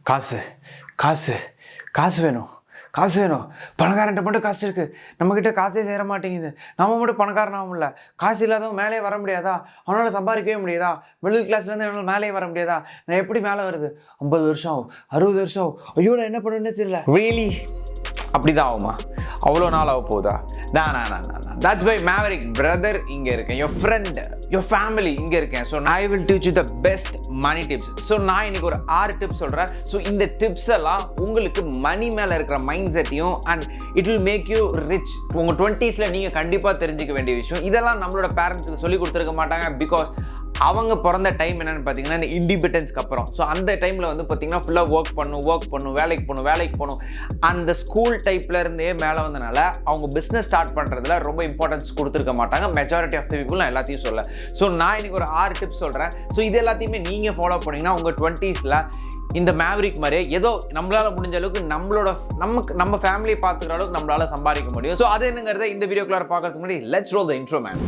காசு காசு காசு வேணும் காசு வேணும். பணக்காரன்ட்ட மட்டும் காசு இருக்குது, நம்மக்கிட்ட காசே சேர மாட்டேங்குது. நம்ம மட்டும் பணக்காரனாகும்ல. காசு இல்லாதவன் மேலே வர முடியாதா? அவனால் சம்பாதிக்கவே முடியாதா? மிடில் கிளாஸ்லேருந்து என்னால் மேலே வர முடியாதா? நான் எப்படி மேலே வருது? 50 வருஷம் ஆகும், 60 வருஷம் ஆகும். ஐயோ நான் என்ன பண்ணுன்னு தெரியல. ரியலி அப்படிதான் ஆகுமா? அவ்வளோ நாள் ஆக போகுதா? That's why Maverick brother இங்கே இருக்கேன், your friend, your family இங்கே இருக்கேன். So I will teach you the best money tips. So நான் இன்னைக்கு ஒரு 6 டிப்ஸ் சொல்கிறேன். ஸோ இந்த டிப்ஸ் எல்லாம் உங்களுக்கு மணி மேலே இருக்கிற மைண்ட் செட்டையும் and it will make you rich. உங்கள் 20s நீங்கள் கண்டிப்பாக தெரிஞ்சிக்க வேண்டிய விஷயம். இதெல்லாம் நம்மளோட பேரண்ட்ஸுக்கு சொல்லி கொடுத்துருக்க மாட்டாங்க. பிகாஸ் அவங்க பிறந்த டைம் என்னென்னு பார்த்தீங்கன்னா இந்த இண்டிபெண்டன்ஸ்க்கு அப்புறம். ஸோ அந்த டைமில் வந்து பார்த்தீங்கன்னா ஃபுல்லாக ஒர்க் பண்ணும், வேலைக்கு போகணும். அந்த ஸ்கூல் டைப்பில் இருந்தே மேலே வந்தனால அவங்க பிஸ்னஸ் ஸ்டார்ட் பண்ணுறதுல ரொம்ப இம்பார்ட்டன்ஸ் கொடுத்துருக்க மாட்டாங்க மெஜாரிட்டி ஆஃப் த பீப்புள். நான் எல்லாத்தையும் சொல்ல. ஸோ நான் இன்றைக்கி ஒரு 6 டிப்ஸ் சொல்கிறேன். ஸோ இது எல்லாத்தையுமே நீங்கள் ஃபாலோ பண்ணிங்கன்னா உங்கள் 20ஸ்ல இந்த மேவரிக் மாதிரியே ஏதோ நம்மளால் முடிஞ்ச அளவுக்கு நம்ம ஃபேமிலியை பார்த்துக்கிற அளவுக்கு நம்மளால் சம்பாதிக்க முடியும். ஸோ அது என்னங்கிறத இந்த வீடியோக்குள்ளார பார்க்கறதுக்கு முன்னாடி let's role the intro man.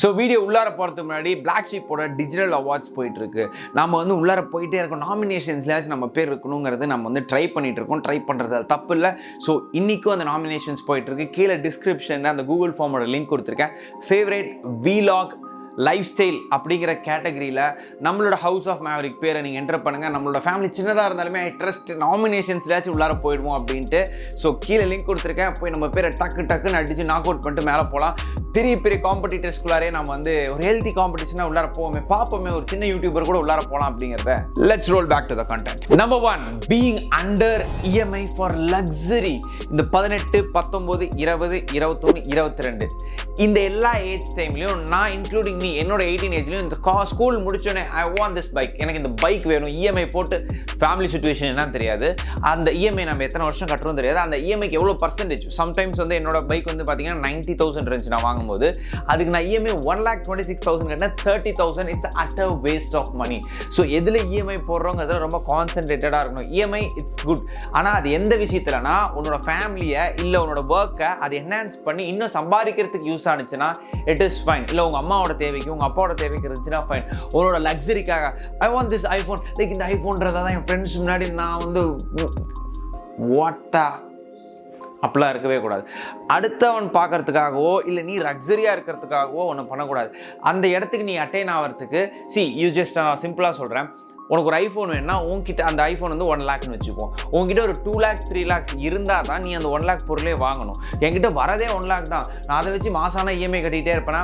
So video உள்ளார போகிறதுக்கு முன்னாடி பிளாக் ஷீப்போட டிஜிட்டல் அவார்ட்ஸ் போயிட்டுருக்கு. நம்ம வந்து உள்ளார போயிட்டே இருக்கோம். நாமினேஷன்ஸ்லேயாச்சும் நம்ம பேர் இருக்கணுங்கிறது நம்ம வந்து ட்ரை பண்ணிகிட்ருக்கோம். ட்ரை பண்ணுறது அது தப்பு இல்லை. ஸோ இன்றைக்கும் அந்த நாமினேஷன்ஸ் போயிட்டுருக்கு. கீழே டிஸ்கிரிப்ஷனில் அந்த கூகுள் ஃபார்மோட லிங்க் கொடுத்துருக்கேன். ஃபேவரேட் வீலாக் லைஃப் ஸ்டைல் அப்படிங்கிற கேட்டகரியில் நம்மளோட ஹவுஸ் ஆஃப் மேவரிக் பேரை நீங்கள் என்டர் பண்ணுங்கள். நம்மளோட ஃபேமிலி சின்னதாக இருந்தாலுமே ஐ ட்ரஸ்ட் நாமினேஷன்ஸ்லாச்சும் உள்ளார போயிடுவோம் அப்படின்ட்டு. ஸோ கீழே லிங்க் கொடுத்துருக்கேன். போய் நம்ம பேரை டக்குன்னு அடித்து நாக் அவுட் பண்ணிட்டு மேலே போகலாம். பெரிய காம்படிட்டர்ஸ்குள்ளாரே நம்ம வந்து ஒரு ஹெல்த்தி காம்படிஷனாக உள்ளார பார்ப்போமே ஒரு சின்ன யூடியூபர் கூட உள்ளார போகலாம் அப்படிங்கிறத. Let's roll back to the content. Number 1, being under EMI for luxury. இந்த 18, 19, 20, 21, 22 இந்த எல்லா ஏஜ் டைம்லையும் நான் இன்க்ளூடிங் என்னோட 18 ஏஜ்லையும் இந்த ஸ்கூல் முடிச்சோடனே ஐ வாண்ட் திஸ் பைக், எனக்கு இந்த பைக் வேணும். இஎம்ஐ போட்டு ஃபேமிலி சுச்சுவேஷன் என்னன்னு தெரியாது. அந்த இஎம்ஐ நம்ம எத்தனை வருஷம் கட்டுறோம் தெரியாது. அந்த இஎம்ஐக்கு எவ்வளோ பர்சன்டேஜ். சம்டைம்ஸ் வந்து என்னோட பைக் வந்து பார்த்தீங்கன்னா 90,000 இருந்துச்சு நான் வாங்கும்போது. அதுக்கு நான் இஎம்ஐ 1,26,000 கட்டினா 30,000. It's utter waste of money. So எதில் இஎம்ஐ போடுறோங்கிறதுல ரொம்ப கான்சன்ட்ரேட்டடாக இருக்கணும். இஎம்ஐ இட்ஸ் குட், ஆனால் அது எந்த விஷயத்துலனா உன்னோட ஃபேமிலியை இல்லை உன்னோட ஒர்க்கை அது என்ஹான்ஸ் பண்ணி இன்னும் சம்பாதிக்கிறதுக்கு யூஸ் ஆனிச்சுன்னா இட் இஸ் ஃபைன். இல்லை உங்கள் அம்மாவோட தேவைக்கு உங்கள் அப்பாவோட தேவைக்கு இருந்துச்சுன்னா ஃபைன். உன்னோட லக்ஸரிக்காக I want this iPhone, like இந்த ஐஃபோன்றதை தான் என் ஃப்ரெண்ட்ஸ் முன்னாடி நான் வந்து அப்படிலாம் இருக்கவே கூடாது. அடுத்தவன் பார்க்கறதுக்காகவோ இல்லை நீ லக்ஸரியாக இருக்கிறதுக்காகவோ ஒன்று பண்ணக்கூடாது. அந்த இடத்துக்கு நீ அட்டைன் ஆகிறதுக்கு யூ ஜஸ்ட் சிம்பிளாக சொல்கிறேன். உனக்கு ஒரு ஐஃபோன் வேணும்னா உங்ககிட்ட அந்த ஐஃபோன் வந்து 1 லேக்னு வச்சுப்போம். உங்ககிட்ட ஒரு 2 லேக்ஸ் 3 லேக்ஸ் இருந்தால் தான் நீ அந்த 1 லேக் பொருளே வாங்கணும். என்கிட்ட வரதே 1 லேக் தான், நான் அதை வச்சு மாசான இஎம்ஐ கட்டிகிட்டே இருப்பேன்னா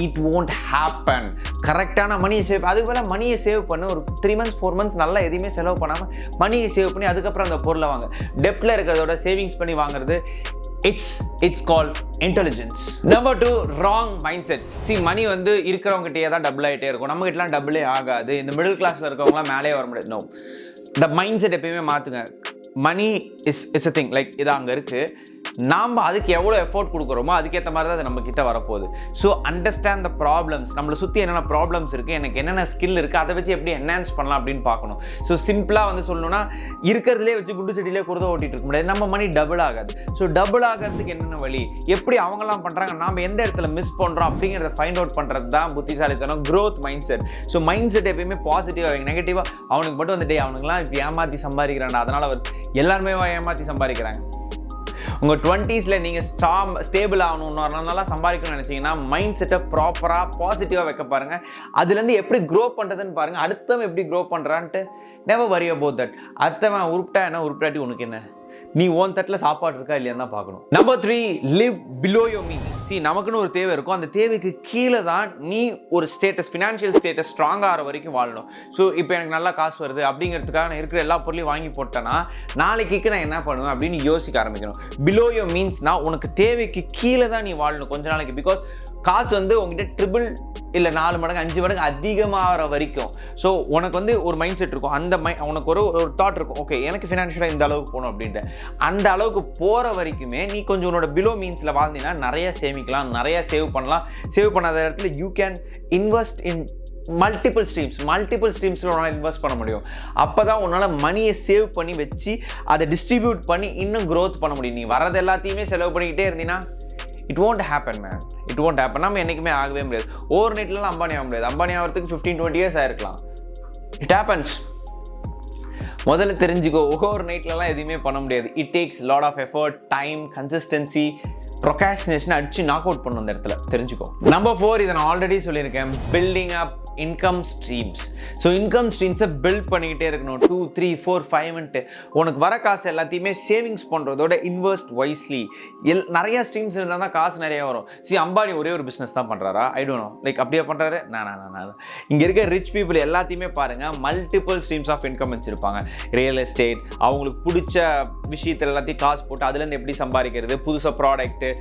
இட் won't happen. கரெக்டான மணியை சேவ், அதுக்கு மேலே மணியை சேவ் பண்ணு. ஒரு 3 months 4 months நல்லா எதுவுமே செலவு பண்ணாமல் மணியை சேவ் பண்ணி அதுக்கப்புறம் அந்த பொருளை வாங்க. டெப்டில் இருக்கிறதோட சேவிங்ஸ் பண்ணி வாங்குறது it's called intelligence. Number 2, wrong mindset. மணி வந்து இருக்கிறவங்ககிட்டயே தான் டபுள் ஆகிட்டே இருக்கும். நம்மகிட்டலாம் டபுளே ஆகாது. இந்த மிடில் கிளாஸில் இருக்கவங்களாம் மேலே வர முடியாது. நோ, இந்த மைண்ட் செட் எப்பயுமே மாற்றுங்க. Money is a thing. Like இது அங்கே இருக்குது, நாம் அதுக்கு எவ்வளோ எஃபோர்ட் கொடுக்குறோமோ அதுக்கேற்ற மாதிரி தான் அது நம்ம கிட்ட வரப்போகுது. So understand the problems. நம்மளை சுற்றி என்னென்ன ப்ராப்ளம்ஸ் இருக்குது, எனக்கு என்னென்ன ஸ்கில் இருக்குது, அதை வச்சு எப்படி என்ஹான்ஸ் பண்ணலாம் அப்படின்னு பார்க்கணும். ஸோ சிம்பிளாக வந்து சொல்லணும்னா இருக்கிறதுலே வச்சு குண்டு செடியிலே குருதை ஓட்டிகிட்டு இருக்க முடியாது. நம்ம மணி டபுள் ஆகாது. ஸோ டபுள் ஆகிறதுக்கு என்னென்ன வழி, எப்படி அவங்கெல்லாம் பண்ணுறாங்க, நாம் எந்த இடத்துல மிஸ் பண்ணுறோம் அப்படிங்கிறத ஃபைண்ட் அவுட் பண்ணுறது தான் புத்திசாலித்தனம், growth mind set. So mind set எப்பயுமே பாசிட்டிவாக, நெகட்டிவாக அவனுக்கு மட்டும் வந்துட்டு அவனுக்குலாம் இப்போ ஏமாற்றி சம்பாதிக்கிறான் அதனால் எல்லாருமே ஏமாற்றி சம்பாதிக்கிறாங்க. உங்கள் 20ஸ்ல நீங்கள் ஸ்டேபிள் ஆகணும், நல்லா சம்பாதிக்கணும்னு நினச்சிங்கன்னா மைண்ட் செட்டை ப்ராப்பராக பாசிட்டிவாக வைக்க பாருங்கள். அதுலேருந்து எப்படி க்ரோ பண்ணுறதுன்னு பாருங்கள். அடுத்தவன் எப்படி க்ரோ பண்ணுறான்ட்டு நெவர் வரி அபவுட் தட். அடுத்தவன் உருப்பிட்டா என்ன, உருப்பிட்டாட்டி உனக்கு என்ன, நீ ஓன் தட்டில் சாப்பாடு இருக்கா இல்லையா தான் பார்க்கணும். Number 3, live below your means. நமக்குன்னு ஒரு தேவை இருக்கும், அந்த தேவைக்கு கீழே தான் நீ ஒரு ஸ்டேட்டஸ், ஃபினான்ஷியல் ஸ்டேட்டஸ் ஸ்ட்ராங்காக ஆகிற வரைக்கும் வாழணும். ஸோ இப்போ எனக்கு நல்லா காசு வருது அப்படிங்கிறதுக்காக நான் இருக்கிற எல்லா பொருளையும் வாங்கி போட்டேன்னா நாளைக்கு நான் என்ன பண்ணுவேன் அப்படின்னு யோசிக்க ஆரம்பிக்கணும். பிலோ யோர் மீன்ஸ்னா உனக்கு தேவைக்கு கீழே தான் நீ வாழணும் கொஞ்ச நாளைக்கு. பிகாஸ் காசு வந்து உங்ககிட்ட ட்ரிபிள் இல்லை 4 மடங்கு 5 மடங்கு அதிகமாகிற வரைக்கும். ஸோ உனக்கு வந்து ஒரு மைண்ட் செட் இருக்கும், அந்த உனக்கு ஒரு தாட் இருக்கும், ஓகே எனக்கு ஃபினான்ஷியலாக இந்த அளவுக்கு போகணும் அப்படின்ட்டு. அந்த அளவுக்கு போகிற வரைக்குமே நீ கொஞ்சம் உன்னோட பிலோ மீன்ஸில் வாழ்ந்தீங்கன்னா நிறைய சேமிக்கலாம், நிறைய சேவ் பண்ணலாம். சேவ் பண்ணாத இடத்துல you can invest in multiple ஸ்ட்ரீம்ஸில் உன்னால் இன்வெஸ்ட் பண்ண முடியும். அப்போ தான் உன்னால் மணியை சேவ் பண்ணி வச்சு அதை டிஸ்ட்ரிபியூட் பண்ணி இன்னும் க்ரோத் பண்ண முடியும். நீ வரது எல்லாத்தையுமே செலவு பண்ணிக்கிட்டே இருந்தீங்கன்னா it won't happen man. It won't happen. நம்ம என்றைக்குமே ஆகவே முடியாது. ஓவர் நைட்லாம் அம்பானி ஆக முடியாது. அம்பானி ஆகிறதுக்கு 15-20 years ஆயிருக்கலாம். It happens. முதல்ல தெரிஞ்சுக்கோ, ஓவர் நைட்லலாம் எதுவுமே பண்ண முடியாது. It takes lot of effort, time, consistency, procrastination அடிச்சு நாக் அவுட் பண்ணும் அந்த இடத்துல, தெரிஞ்சுக்கோ. நம்பர் 4, இதை நான் ஆல்ரெடி சொல்லியிருக்கேன், building up income streams. So income ஸ்ட்ரீம்ஸை பில்ட் பண்ணிக்கிட்டே இருக்கணும். 2, 3, 4, 5 உனக்கு வர காசு எல்லாத்தையுமே சேவிங்ஸ் பண்ணுறதோட இன்வெஸ்ட் வைஸ்லி. நிறைய ஸ்ட்ரீம்ஸ் இருந்தால் தான் காசு நிறைய வரும். அம்பானி ஒரே ஒரு பிஸ்னஸ் தான் பண்ணுறாரா? ஐ டோன்ட் நோ, லைக் அப்படியே பண்ணுறாரு. நான் இங்கே இருக்க ரிச் பீப்புள் எல்லாத்தையுமே பாருங்கள், மல்டிபிள் ஸ்ட்ரீம்ஸ் ஆஃப் இன்கம் வச்சுருப்பாங்க. ரியல் எஸ்டேட், அவங்களுக்கு பிடிச்ச விஷயத்தில் எல்லாத்தையும் காசு போட்டு அதுலேருந்து எப்படி சம்பாதிக்கிறது, புதுசாக ப்ராடக்ட்டு,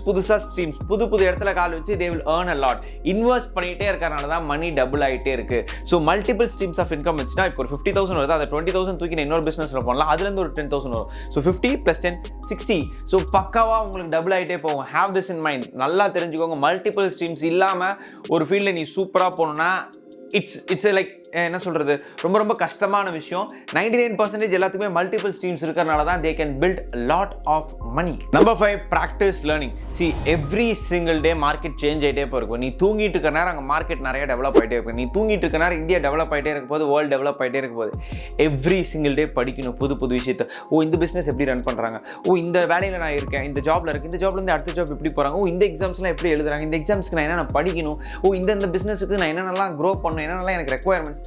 புதுசாக ஸ்ட்ரீம்ஸ், புது இடத்துல கால் வச்சு they will earn a lot. Invest பண்ணிகிட்டே இருக்கிறனால தான் மணி டபுள் ஆகிட்டே இருக்கு. So multiple streams of income வச்சுன்னா இப்போ ஒரு 50,000 வருது, அதை 20,000 தூக்கி இன்னொரு பிஸ்னஸில் போடலாம், அதுலேருந்து ஒரு 10,000 வரும். ஸோ 50 + 10 60. ஸோ பக்காவாக உங்களுக்கு டபுள் ஆகிட்டே போகும். Have this in mind. நல்லா தெரிஞ்சுக்கோங்க, மல்டிபிள் ஸ்ட்ரீம்ஸ் இல்லாமல் ஒரு ஃபீல்டில் நீ சூப்பராக போகணுன்னா இட்ஸ் லைக் என்ன சொல்கிறது, ரொம்ப கஷ்டமான விஷயம். 99% எல்லாத்துக்குமே மல்டிபிள் ஸ்ட்ரீம்ஸ் இருக்கிறனால தான் they can build lot of money. Number 5, practice learning. Every single day market change ஆகிட்டே போயிருக்கும். நீ தூங்கிட்டு இருக்க நேரம் அங்கே மார்க்கெட் நிறைய டெவலப் ஆகிட்டே இருக்கும். நீ தூங்கிட்டு இருக்க நேரம் இந்தியா டெவலப் ஆகிட்டே இருக்கும் போது, வேர்ல்டு டெவலப் ஆகிட்டே இருக்கும் போது, எவ்ரி சிங்கிள் டே படிக்கணும் புது விஷயத்தை. இந்த பிஸ்னஸ் எப்படி ரன் பண்ணுறாங்க, இந்த வேலையில் நான் இருக்கேன், இந்த ஜாப்ல இருக்கு, இந்த ஜாப்லேருந்து அடுத்த ஜாப் எப்படி போகிறாங்க, இந்த எக்ஸாம்ஸ்லாம் எப்படி எழுதுறாங்க, இந்த எக்ஸாம்ஸ்க்கு நான் என்னென்ன படிக்கணும், இந்த பிஸ்னஸுக்கு நான் என்னென்னலாம் க்ரோ பண்ணணும், என்னென்னலாம் எனக்கு ரெக்குவயர்மெண்ட்ஸ்.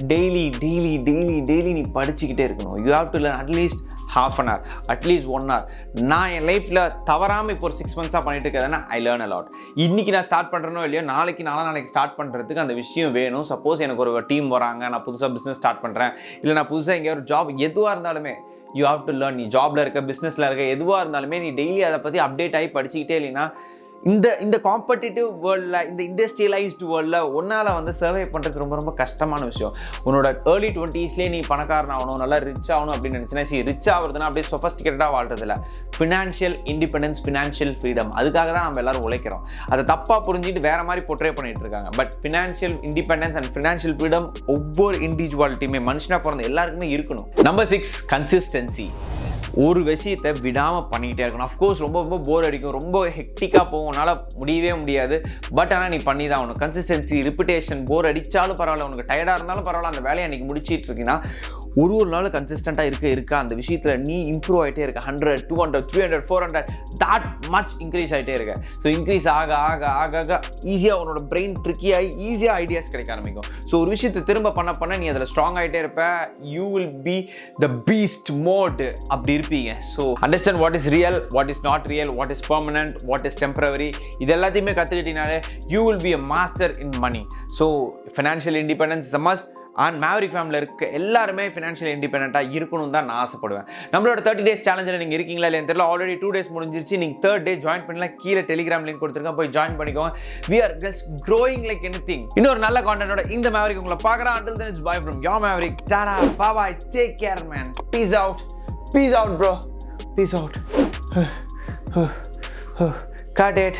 டெய்லி நீ படிச்சுக்கிட்டே இருக்கணும். You have to learn at least half an hour, at least 1 hour. நான் என் லைஃப்பில் தவறாமல் இப்போ ஒரு 6 months பண்ணிட்டு இருக்கிறதுனா ஐ லேர்ன் அ லாட். இன்றைக்கி நான் ஸ்டார்ட் பண்ணுறனோ இல்லையோ, நாளைக்கு ஸ்டார்ட் பண்ணுறதுக்கு அந்த விஷயம் வேணும். சப்போஸ் எனக்கு ஒரு டீம் வராங்க, நான் புதுசாக பிஸ்னஸ் ஸ்டார்ட் பண்ணுறேன், இல்லை நான் புதுசாக எங்கேயா ஒரு ஜாப், எதுவாக இருந்தாலுமே யூ ஹாவ் டு லேர்ன். நீ ஜாபில் இருக்க, பிஸ்னஸில் இருக்க, எதுவாக இருந்தாலுமே நீ டெய்லி அதை பற்றி அப்டேட் ஆகி படிச்சுக்கிட்டே இல்லைன்னா இந்த காம்படிட்டிவ் வேர்ல்டில், இந்த இண்டஸ்ட்ரியலைஸ்டு வேர்ல்டில் ஒன்றால் சர்வை பண்ணுறது ரொம்ப கஷ்டமான விஷயம். உன்னோட ஏர்லி 20s நீ பணக்காரன் ஆகணும், நல்லா ரிச் ஆகணும் அப்படின்னு நினச்சினா, ரிச் ஆகுறதுனா அப்படியே சொஃபஸ்டிகேட்டடாக வாழ்றதில்ல. ஃபினான்ஷியல் இண்டிபெண்டன்ஸ், ஃபினான்ஷியல் ஃப்ரீடம், அதுக்காக தான் நம்ம எல்லாரும் உழைக்கிறோம். அதை தப்பாக புரிஞ்சுட்டு வேறு மாதிரி போர்ட்ரே பண்ணிட்டு இருக்காங்க. But financial independence and financial freedom ஒவ்வொரு இண்டிவிஜுவாலிட்டியுமே, மனுஷனாக பிறந்த எல்லாருக்குமே இருக்கணும். Number 6, consistency. ஒரு விஷயத்தை விடாமல் பண்ணிகிட்டே இருக்கணும். அஃப்கோர்ஸ் ரொம்ப போர் அடிக்கும், ரொம்ப ஹெக்டிக்காக போகும், உன்னால் முடியவே முடியாது. பட் ஆனால் நீ பண்ணி தான் ஆகணும். Consistency, repetition. போர் அடித்தாலும் பரவாயில்ல, உனக்கு டயர்டாக இருந்தாலும் பரவாயில்ல, அந்த வேலையை அன்றைக்கி முடிச்சிட்டு இருக்கீங்கன்னா ஒரு நாள் கன்சிஸ்டண்ட்டாக இருக்கா அந்த விஷயத்தில் நீ இம்ப்ரூவ் ஆகிட்டே இருக்க. 100, 200, 300, 400 that much இன்க்ரீஸ் ஆகிட்டே இருக்க. ஸோ இன்க்ரீஸ் ஆக ஆக ஆக ஆக ஈஸியாக உன்னோட பிரெயின் ட்ரிக்கியாகி ஈஸியாக ஐடியாஸ் கிடைக்க ஆரம்பிக்கும். ஸோ ஒரு விஷயத்தை திரும்ப பண்ண நீ அதில் ஸ்ட்ராங் ஆகிட்டே இருப்ப. You will be the beast mode, அப்படி இருப்பீங்க. So understand what is real, what is not real, what is permanent, what is temporary. இது எல்லாத்தையுமே கற்றுக்கிட்டீங்கனாலே you will be a master in money. So financial independence is a must. And Maverick ஃபேமிலியில் இருக்க எல்லாருமே financial இண்டிபெண்டண்ட்டாக இருக்கணும் தான் நான் ஆசைப்படுவேன். நம்மளோட 30 days சேலஞ்சில் நீங்கள் இருக்கீங்களா இல்லையா தெரியல. ஆல்ரெடி 2 days முடிஞ்சிருச்சு. நீங்கள் 3rd day ஜாயின் பண்ணலாம். கீழே டெலிகிராம் லிங்க் கொடுத்துருக்கேன், போய் ஜாயின் பண்ணிக்கோங்க. We are just growing like anything. இன்னொரு நல்ல கான்டென்ட்டோட இந்த மேவரிக் உங்களை பார்க்குறேன். Until then it's bye from your Maverick. Tada, bye bye, take care man. Peace out bro. Peace out. Cut it.